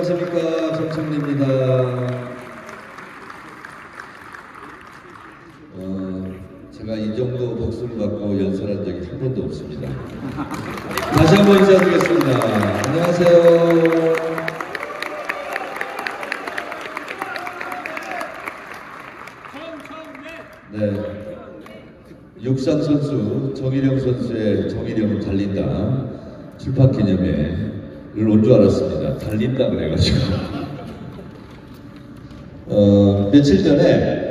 안녕하십니까, 정청래입니다. 제가 이 정도 박수를 받고 연설한 적이 한 번도 없습니다. 다시 한번 인사드리겠습니다. 안녕하세요. 네, 육상 선수 정일영 선수의 정일영은 달린다 출판 기념회를 온 줄 알았습니다. 달린다 그래가지고 며칠 전에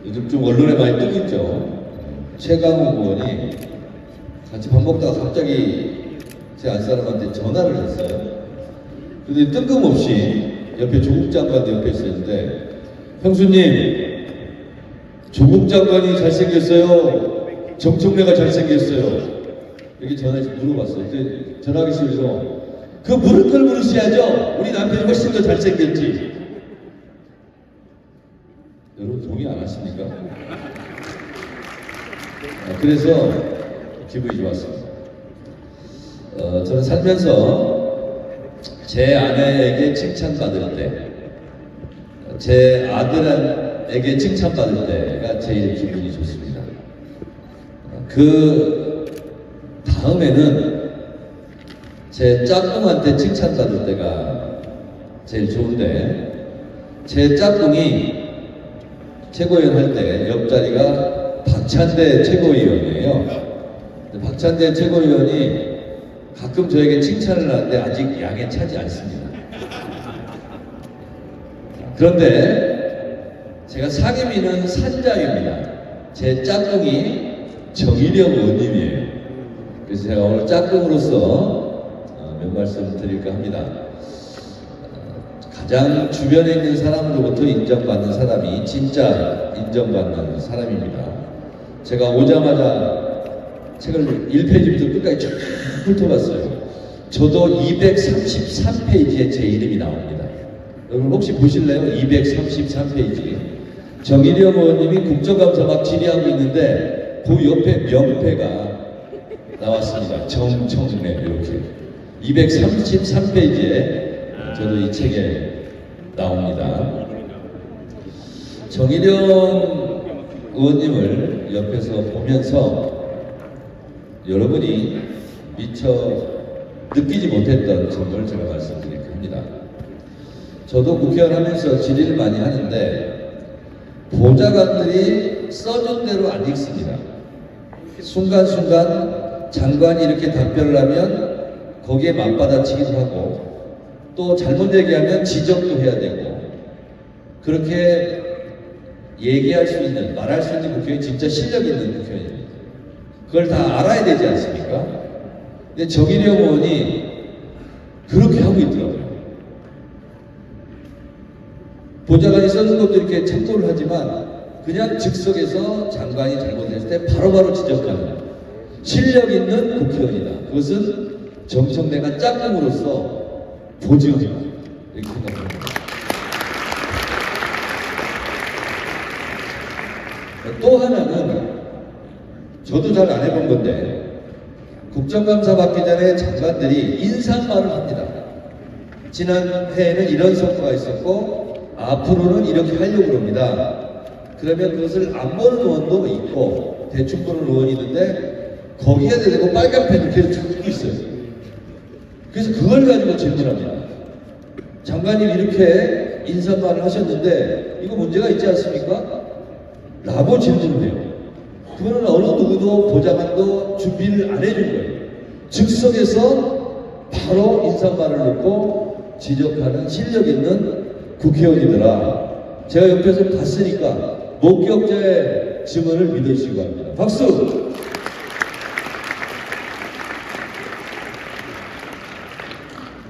요즘 좀 언론에 많이 뜨겠죠. 최강욱 의원이 같이 밥 먹다가 갑자기 제 안사람한테 전화를 했어요. 근데 뜬금없이 옆에 조국 장관도 옆에 있었는데, 형수님, 조국 장관이 잘생겼어요? 정청래가 잘생겼어요? 이렇게 전화해서 물어봤어요. 근데 전화하기 싫어서 그 물을 걸 물으셔야죠. 우리 남편이 훨씬 더 잘생겼지. 여러분 동의 안 하십니까? 그래서 기분이 좋았습니다. 저는 살면서 제 아내에게 칭찬받을 때, 제 아들에게 칭찬받을 때가 제일 기분이 좋습니다. 그 다음에는 제 짝꿍한테 칭찬받을 때가 제일 좋은데, 제 짝꿍이 최고위원 할 때 옆자리가 박찬대 최고위원이에요. 박찬대 최고위원이 가끔 저에게 칭찬을 하는데 아직 양에 차지 않습니다. 그런데 제가 상임위는 산장입니다. 제 짝꿍이 정일영 의원님이에요. 그래서 제가 오늘 짝꿍으로서 몇 말씀 드릴까 합니다. 가장 주변에 있는 사람으로부터 인정받는 사람이 진짜 인정받는 사람입니다. 제가 오자마자 책을 1페이지부터 끝까지 쭉 훑어봤어요. 저도 233페이지에 제 이름이 나옵니다. 여러분 혹시 보실래요? 233페이지. 정일영 의원님이 국정감사 막 질의하고 있는데 그 옆에 명패가 나왔습니다. 정청래 이렇게 233페이지에 저도 이 책에 나옵니다. 정일영 의원님을 옆에서 보면서 여러분이 미처 느끼지 못했던 점을 제가 말씀드릴까 합니다. 저도 국회의원 하면서 질의를 많이 하는데 보좌관들이 써준 대로 안 읽습니다. 순간순간 장관이 이렇게 답변을 하면 거기에 맞받아치기도 하고 또 잘못 얘기하면 지적도 해야 되고, 그렇게 얘기할 수 있는, 말할 수 있는 국회의원이 진짜 실력 있는 국회의원입니다. 그걸 다 알아야 되지 않습니까? 근데 정일영 의원이 그렇게 하고 있더라고요. 보좌관이 써준 것도 이렇게 참고를 하지만 그냥 즉석에서 장관이 잘못했을 때 바로바로 지적하는 실력 있는 국회의원이다. 그것은 정청래가 짝꿍으로서 보증이다. 이렇게 생각합니다. 또 하나는 저도 잘 안 해본 건데, 국정감사 받기 전에 장관들이 인사말을 합니다. 지난 해에는 이런 성과가 있었고 앞으로는 이렇게 하려고 합니다. 그러면 그것을 안 보는 의원도 있고 대충 보는 의원이 있는데 거기에 대고 빨간 펜을 계속 적고 있어요. 그래서 그걸 가지고 질문합니다. 장관님 이렇게 인사말을 하셨는데 이거 문제가 있지 않습니까? 라고 질문을 해요. 그거는 어느 누구도 보좌관도 준비를 안 해준 거예요. 즉석에서 바로 인사말을 놓고 지적하는 실력 있는 국회의원이더라. 제가 옆에서 봤으니까 목격자의 증언을 믿으시기 바랍니다. 박수!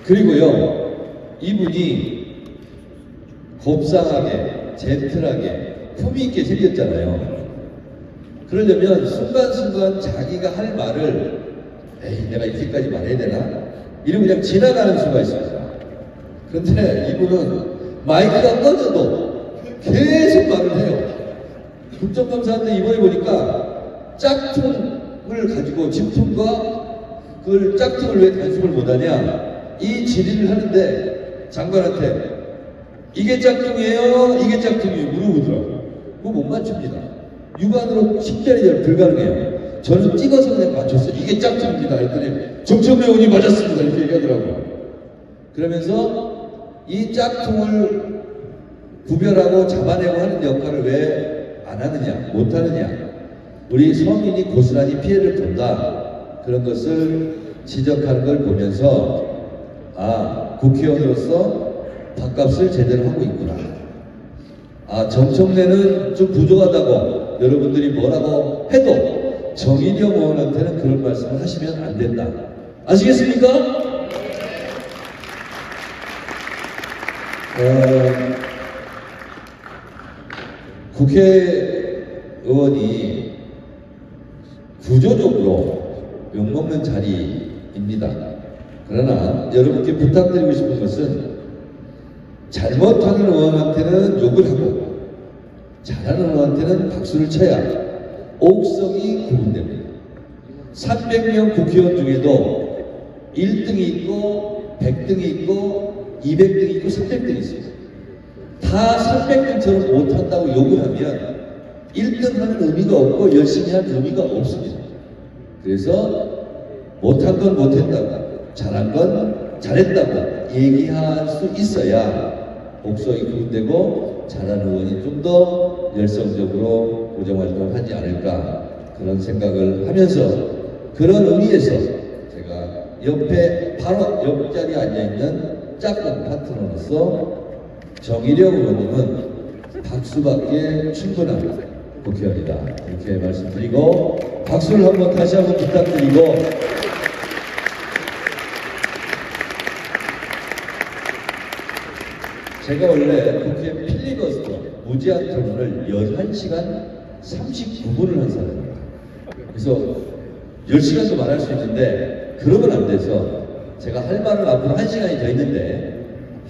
그리고요, 이분이 곱상하게, 젠틀하게, 품위있게 생겼잖아요. 그러려면 순간순간 자기가 할 말을 에이 내가 이렇게까지 말해야 되나? 이러고 그냥 지나가는 수가 있습니다. 그런데 이분은 마이크가 꺼져도 계속 말을 해요. 국정감사한테 이번에 보니까 짝퉁을 가지고, 진품과 그걸 짝퉁을 왜 단속을 못하냐? 이 질의를 하는데 장관한테 이게 짝퉁이에요? 이게 짝퉁이에요? 물어보더라고요. 그거 못 맞춥니다. 육안으로 식별이 불가능해요. 저는 찍어서 그냥 맞췄어요. 이게 짝퉁입니다. 했더니 정청래 의원이 맞았습니다. 이렇게 얘기하더라고요. 그러면서 이 짝퉁을 구별하고 잡아내고 하는 역할을 왜 안 하느냐, 못 하느냐. 우리 서민이 고스란히 피해를 본다. 그런 것을 지적하는 걸 보면서 아, 국회의원으로서 밥값을 제대로 하고 있구나. 아, 정청래는 좀 부족하다고 여러분들이 뭐라고 해도 정인영 의원한테는 그런 말씀을 하시면 안 된다. 아시겠습니까? 국회의원이 구조적으로 욕먹는 자리입니다. 그러나 여러분께 부탁드리고 싶은 것은 잘못하는 의원한테는 욕을 하고 잘하는 의원한테는 박수를 쳐야 옥석이 구분됩니다. 300명 국회의원 중에도 1등이 있고 100등이 있고 200등이 있고 300등이 있어요. 다 300등처럼 못한다고 욕을 하면 1등 하는 의미가 없고 열심히 하는 의미가 없습니다. 그래서 못한 건 못했다고 잘한 건 잘했다고 얘기할 수 있어야 옥석이 구분되고 잘하는 의원이 좀 더 열성적으로 고정활동을 하지 않을까 그런 생각을 하면서 그런 의미에서 제가 옆에 바로 옆자리에 앉아있는 짝꿍 파트너로서 정일영 의원님은 박수밖에 충분한 국회의원이다. 이렇게 말씀드리고 박수를 한번 다시 한번 부탁드리고 제가 원래 국회 필리버스터 무제한 토론을 11시간 39분을 한 사람입니다. 그래서 10시간도 말할 수 있는데 그러면 안 돼서 제가 할 말은 앞으로 1시간이 더 있는데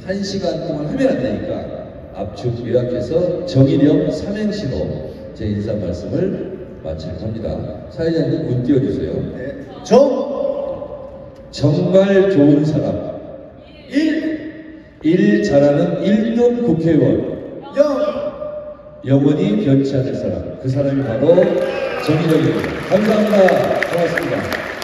1시간 동안 하면 안 되니까 압축 요약해서 정일영 삼행시로 제 인사 말씀을 마치려고 합니다. 사회자님 문 띄워주세요. 네. 정말 좋은 사람. 일 잘하는 1등 국회의원. 영원히 변치 않을 사람. 그 사람이 바로 정일영입니다. 감사합니다. 고맙습니다.